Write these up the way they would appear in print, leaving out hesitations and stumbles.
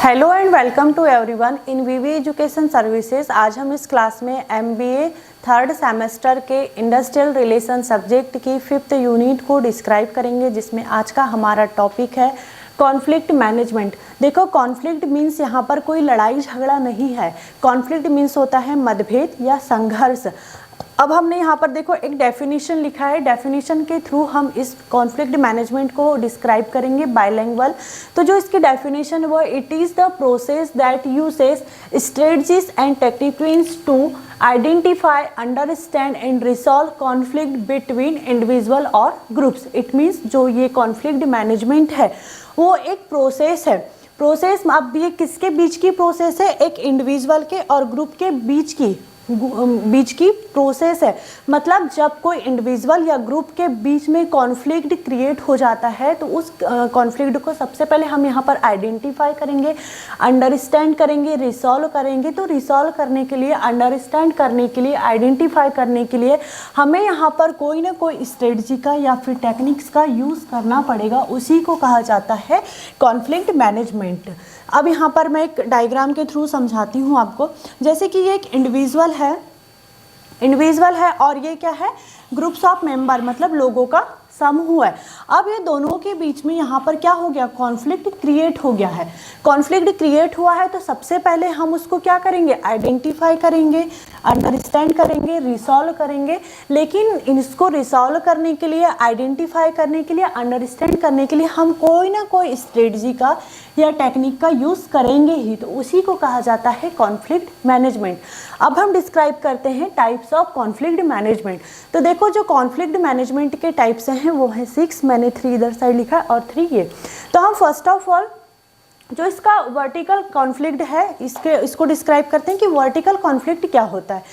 Hello and welcome to everyone in VV education services. आज हम इस क्लास में एमबीए थर्ड सेमेस्टर के इंडस्ट्रियल रिलेशन सब्जेक्ट की 5th यूनिट को डिस्क्राइब करेंगे, जिसमें आज का हमारा टॉपिक है कॉन्फ्लिक्ट मैनेजमेंट। देखो, कॉन्फ्लिक्ट मीन्स यहाँ पर कोई लड़ाई झगड़ा नहीं है। कॉन्फ्लिक्ट मीन्स होता है मतभेद या संघर्ष। अब हमने यहाँ पर देखो एक डेफिनेशन लिखा है, डेफिनेशन के थ्रू हम इस कॉन्फ्लिक्ट मैनेजमेंट को डिस्क्राइब करेंगे बाइलिंगुअल। तो जो इसकी डेफिनेशन है वो it is the process that uses strategies and techniques to identify, understand and resolve conflict between individual और ग्रुप्स। इट मीन्स जो ये कॉन्फ्लिक्ट मैनेजमेंट है वो एक प्रोसेस है। प्रोसेस अब ये किसके बीच की प्रोसेस है? एक इंडिविजुअल के और ग्रुप के बीच की प्रोसेस है। मतलब जब कोई इंडिविजुअल या ग्रुप के बीच में कॉन्फ्लिक्ट क्रिएट हो जाता है तो उस कॉन्फ्लिक्ट को सबसे पहले हम यहाँ पर आइडेंटिफाई करेंगे, अंडरस्टैंड करेंगे, रिसॉल्व करेंगे। तो रिसॉल्व करने के लिए, अंडरस्टैंड करने के लिए, आइडेंटिफाई करने के लिए हमें यहाँ पर कोई ना कोई स्ट्रेटजी का या फिर टेक्निक्स का यूज़ करना पड़ेगा। उसी को कहा जाता है कॉन्फ्लिक्ट मैनेजमेंट। अब यहाँ पर मैं एक डायग्राम के थ्रू समझाती हूँ आपको। जैसे कि ये एक इंडिविजुअल है और ये क्या है? ग्रुप्स ऑफ मेंबर, मतलब लोगों का समूह है। अब ये दोनों के बीच में यहाँ पर क्या हो गया? कॉन्फ्लिक्ट क्रिएट हो गया है। कॉन्फ्लिक्ट क्रिएट हुआ है तो सबसे पहले हम उसको क्या करेंगे? आइडेंटिफाई करेंगे, अंडरस्टैंड करेंगे, रिसॉल्व करेंगे। लेकिन इसको रिसॉल्व करने के लिए, आइडेंटिफाई करने के लिए, अंडरस्टैंड करने के लिए हम कोई ना कोई स्ट्रेटजी का या टेक्निक का यूज़ करेंगे ही। तो उसी को कहा जाता है कॉन्फ्लिक्ट मैनेजमेंट। अब हम डिस्क्राइब करते हैं टाइप्स ऑफ कॉन्फ्लिक्ट मैनेजमेंट। तो देखो, जो कॉन्फ्लिक्ट मैनेजमेंट के टाइप्स हैं वो है 6। मैंने 3 इधर साइड लिखा है और 3 ये। तो हम फर्स्ट ऑफ ऑल जो इसका वर्टिकल कॉन्फ्लिक्ट है इसको डिस्क्राइब करते हैं कि वर्टिकल कॉन्फ्लिक्ट क्या होता है।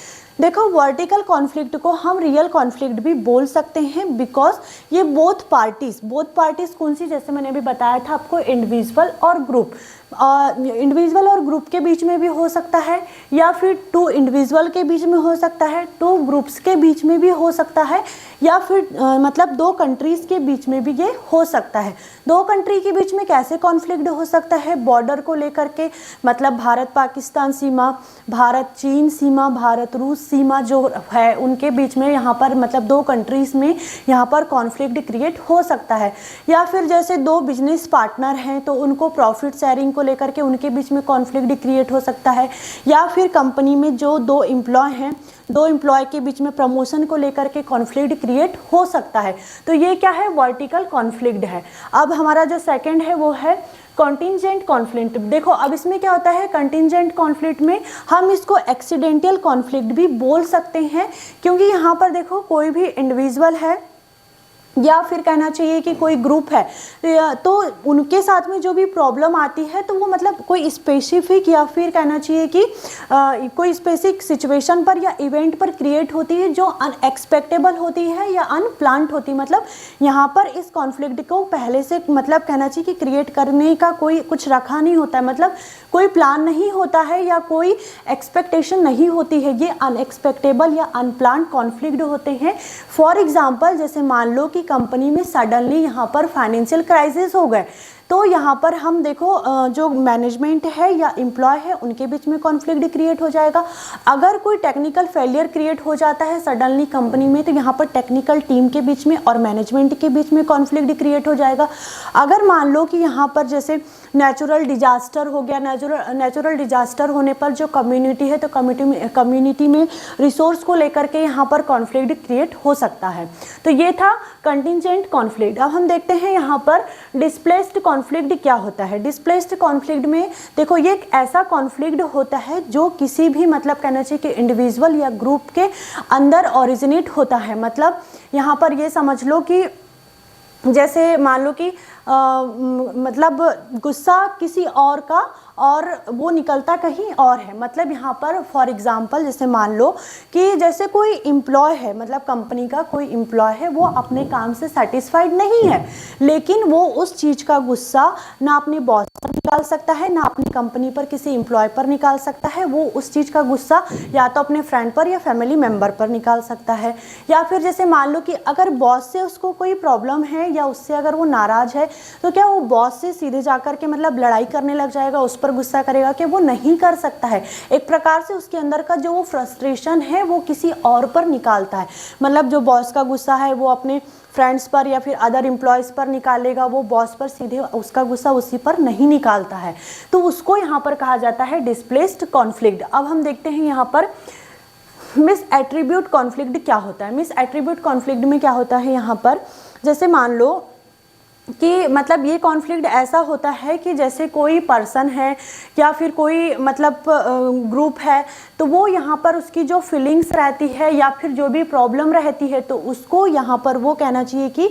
देखो, वर्टिकल कॉन्फ्लिक्ट को हम रियल कॉन्फ्लिक्ट भी बोल सकते हैं, बिकॉज ये बोथ पार्टीज कौन सी? जैसे मैंने अभी बताया था आपको, इंडिविजुअल और ग्रुप। इंडिविजुअल और ग्रुप के बीच में भी हो सकता है, या फिर 2 इंडिविजुअल के बीच में हो सकता है, 2 ग्रुप्स के बीच में भी हो सकता है, या फिर मतलब 2 कंट्रीज़ के बीच में भी ये हो सकता है। 2 कंट्री के बीच में कैसे कॉन्फ्लिक्ट हो सकता है? बॉर्डर को लेकर के, मतलब भारत पाकिस्तान सीमा, भारत चीन सीमा, भारत रूस सीमा जो है उनके बीच में यहाँ पर, मतलब 2 कंट्रीज़ में यहाँ पर कॉन्फ्लिक्ट क्रिएट हो सकता है। या फिर जैसे 2 बिजनेस पार्टनर हैं तो उनको प्रॉफिट शेयरिंग को लेकर के उनके बीच में कॉन्फ्लिक्ट क्रिएट हो सकता है। या फिर कंपनी में जो 2 एम्प्लॉय हैं, 2 एम्प्लॉय के बीच में प्रमोशन को लेकर के कॉन्फ्लिक्ट क्रिएट हो सकता है। तो ये क्या है? वर्टिकल कॉन्फ्लिक्ट है। अब हमारा जो सेकंड है वो है कंटिंजेंट कॉन्फ्लिक्ट। देखो, अब इसमें क्या होता है? कंटिंजेंट कॉन्फ्लिक्ट में हम इसको एक्सीडेंटल कॉन्फ्लिक्ट भी बोल सकते हैं, क्योंकि यहाँ पर देखो कोई भी इंडिविजुअल है या फिर कहना चाहिए कि कोई ग्रुप है, तो उनके साथ में जो भी प्रॉब्लम आती है तो वो मतलब कोई स्पेसिफिक, या फिर कहना चाहिए कि कोई स्पेसिफिक सिचुएशन पर या इवेंट पर क्रिएट होती है जो अनएक्सपेक्टेबल होती है या अनप्लान्ड होती है। मतलब यहाँ पर इस कॉन्फ्लिक्ट को पहले से, मतलब कहना चाहिए कि क्रिएट करने का कोई कुछ रखा नहीं होता है, मतलब कोई प्लान नहीं होता है या कोई एक्सपेक्टेशन नहीं होती है। ये अनएक्सपेक्टेबल या अनप्लान्ड कॉन्फ्लिक्ट होते हैं। फॉर एग्जाम्पल, जैसे मान लो कि कंपनी में सडनली यहाँ पर फाइनेंशियल क्राइसिस हो गए, तो यहाँ पर हम देखो जो मैनेजमेंट है या एम्प्लॉय है उनके बीच में कॉन्फ्लिक्ट क्रिएट हो जाएगा। अगर कोई टेक्निकल फेलियर क्रिएट हो जाता है सडनली कंपनी में, तो यहाँ पर टेक्निकल टीम के बीच में और मैनेजमेंट के बीच में कॉन्फ्लिक्ट क्रिएट हो जाएगा। अगर मान लो कि यहाँ पर जैसे नेचुरल डिजास्टर हो गया, नेचुरल डिजास्टर होने पर जो कम्युनिटी है तो कम्युनिटी में रिसोर्स को लेकर के यहाँ पर कॉन्फ्लिक्ट क्रिएट हो सकता है। तो ये था कंटिंजेंट कॉन्फ्लिक्ट। अब हम देखते हैं यहाँ पर डिस्प्लेस्ड कॉन्फ्लिक्ट क्या होता है। डिस्प्लेस्ड कॉन्फ्लिक्ट में देखो, ये एक ऐसा कॉन्फ्लिक्ट होता है जो किसी भी, मतलब कहना चाहिए कि इंडिविजुअल या ग्रुप के अंदर ओरिजिनेट होता है। मतलब यहाँ पर ये समझ लो कि जैसे मान लो कि मतलब गुस्सा किसी और का और वो निकलता कहीं और है। मतलब यहाँ पर फॉर एग्जांपल जैसे मान लो कि जैसे कोई एम्प्लॉय है, मतलब कंपनी का कोई एम्प्लॉय है, वो अपने काम से सेटिस्फाइड नहीं है, लेकिन वो उस चीज़ का गुस्सा ना अपने बॉस पर निकाल सकता है, ना अपनी कंपनी पर किसी एम्प्लॉय पर निकाल सकता है। वो उस चीज़ का गुस्सा या तो अपने फ्रेंड पर या फैमिली मेम्बर पर निकाल सकता है। या फिर जैसे मान लो कि अगर बॉस से उसको कोई प्रॉब्लम है या उससे अगर वो नाराज़ है तो क्या वो बॉस से सीधे जाकर के मतलब लड़ाई करने लग जाएगा, उस पर गुस्सा करेगा? कि वो नहीं कर सकता है। एक प्रकार से उसके अंदर का जो वो फ्रस्ट्रेशन है वो किसी और पर निकालता है। मतलब जो बॉस का गुस्सा है वो अपने फ्रेंड्स पर या फिर अदर एम्प्लॉयज़ पर निकालेगा, वो बॉस पर सीधे उसका गुस्सा उसी पर नहीं निकालता है। तो उसको यहाँ पर कहा जाता है डिस्प्लेस्ड कॉन्फ्लिक्ट। अब हम देखते हैं यहाँ पर मिस एट्रीब्यूट कॉन्फ्लिक्ट क्या होता है। मिस एट्रीब्यूट कॉन्फ्लिक्ट में क्या होता है यहाँ पर, जैसे मान लो कि मतलब ये कॉन्फ्लिक्ट ऐसा होता है कि जैसे कोई पर्सन है या फिर कोई मतलब ग्रुप है, तो वो यहाँ पर उसकी जो फीलिंग्स रहती है या फिर जो भी प्रॉब्लम रहती है तो उसको यहाँ पर वो कहना चाहिए कि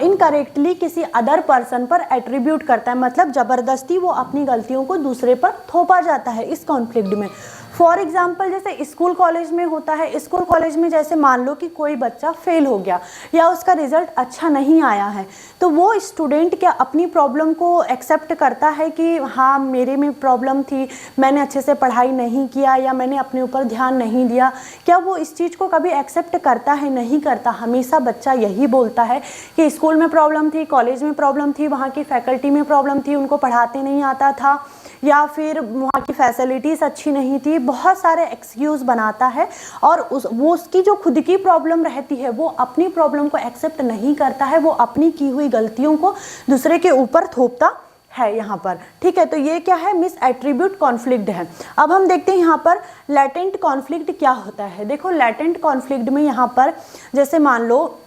इनकरेक्टली किसी अदर पर्सन पर एट्रीब्यूट करता है, मतलब ज़बरदस्ती वो अपनी गलतियों को दूसरे पर थोपा जाता है इस कॉन्फ्लिक्ट में। फॉर एग्जाम्पल जैसे स्कूल कॉलेज में होता है, स्कूल कॉलेज में जैसे मान लो कि कोई बच्चा फेल हो गया या उसका रिजल्ट अच्छा नहीं आया है, तो वो स्टूडेंट क्या अपनी प्रॉब्लम को एक्सेप्ट करता है कि हाँ मेरे में प्रॉब्लम थी, मैंने अच्छे से पढ़ाई नहीं किया या मैंने अपने ऊपर ध्यान नहीं दिया? क्या वो इस चीज़ को कभी एक्सेप्ट करता है? नहीं करता। हमेशा बच्चा यही बोलता है कि स्कूल में प्रॉब्लम थी, कॉलेज में प्रॉब्लम थी, वहाँ की फैकल्टी में प्रॉब्लम थी, उनको पढ़ाते नहीं आता था, या फिर वहाँ की फैसिलिटीज़ अच्छी नहीं थी। बहुत सारे एक्सक्यूज़ बनाता है और वो उसकी जो खुद की प्रॉब्लम रहती है वो अपनी प्रॉब्लम को एक्सेप्ट नहीं करता है, वो अपनी की हुई गलतियों को दूसरे के ऊपर थोपता है यहाँ पर। ठीक है, तो ये क्या है? मिस एट्रीब्यूट कॉन्फ्लिक्ट है। अब हम देखते हैं यहाँ पर लैटेंट कॉन्फ्लिक्ट क्या होता है। देखो लैटेंट कॉन्फ्लिक्ट में यहाँ पर जैसे मान लो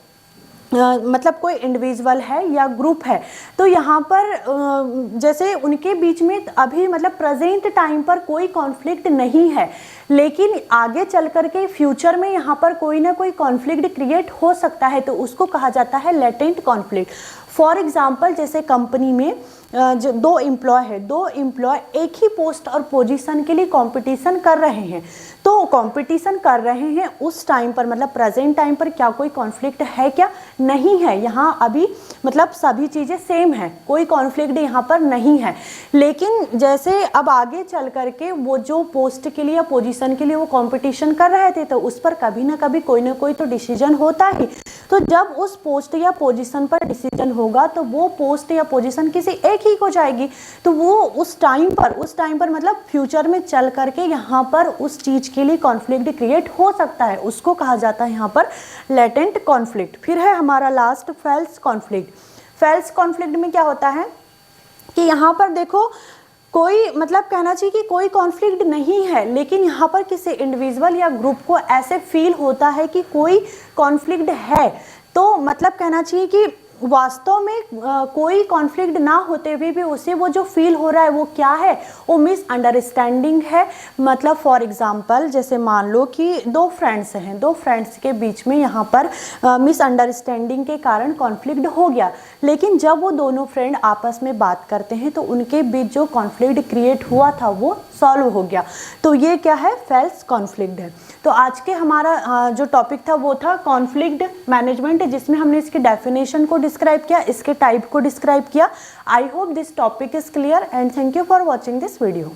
मतलब कोई इंडिविजुअल है या ग्रुप है, तो यहाँ पर जैसे उनके बीच में अभी मतलब प्रेजेंट टाइम पर कोई कॉन्फ्लिक्ट नहीं है, लेकिन आगे चल कर के फ्यूचर में यहाँ पर कोई ना कोई कॉन्फ्लिक्ट क्रिएट हो सकता है, तो उसको कहा जाता है लेटेंट कॉन्फ्लिक्ट। फॉर एग्जाम्पल जैसे कंपनी में जो दो एम्प्लॉय एक ही पोस्ट और पोजीशन के लिए कंपटीशन कर रहे हैं, तो कंपटीशन कर रहे हैं उस टाइम पर मतलब प्रेजेंट टाइम पर क्या कोई कॉन्फ्लिक्ट है? क्या नहीं है। यहाँ अभी मतलब सभी चीज़ें सेम है, कोई कॉन्फ्लिक्ट यहाँ पर नहीं है। लेकिन जैसे अब आगे चल करके वो जो पोस्ट के लिए या पोजीशन के लिए वो कंपटीशन कर रहे थे, तो उस पर कभी ना कभी कोई ना कोई तो डिसीजन होता ही। तो जब उस पोस्ट या पोजीशन पर डिसीजन होगा तो वो पोस्ट या पोजीशन किसी एक ही को जाएगी, तो वो उस टाइम पर मतलब फ्यूचर में चल करके यहाँ पर उस चीज़ के लिए कॉन्फ्लिक्ट क्रिएट हो सकता है, उसको कहा जाता है यहाँ पर लेटेंट कॉन्फ्लिक्ट। फिर है हमारा last fails conflict. Fails conflict में क्या होता है कि यहाँ पर देखो कोई मतलब कहना चाहिए कि कोई कॉन्फ्लिक्ट नहीं है, लेकिन यहाँ पर किसी इंडिविजुअल या ग्रुप को ऐसे फील होता है कि कोई कॉन्फ्लिक्ट है, तो मतलब कहना चाहिए कि वास्तव में कोई कॉन्फ्लिक्ट ना होते हुए भी उसे वो जो फील हो रहा है वो क्या है? वो मिसअंडरस्टैंडिंग है। मतलब फॉर एग्जांपल जैसे मान लो कि दो फ्रेंड्स हैं, दो फ्रेंड्स के बीच में यहाँ पर मिसअंडरस्टैंडिंग के कारण कॉन्फ्लिक्ट हो गया, लेकिन जब वो दोनों फ्रेंड आपस में बात करते हैं तो उनके बीच जो कॉन्फ्लिक्ट क्रिएट हुआ था वो सॉल्व हो गया, तो ये क्या है? फेल्स कॉन्फ्लिक्ट है। तो आज के हमारा जो टॉपिक था वो था कॉन्फ्लिक्ट मैनेजमेंट, जिसमें हमने इसकी डेफिनेशन को डिस्क्राइब किया, इसके टाइप को डिस्क्राइब किया। I hope this topic is clear and thank you for watching this video.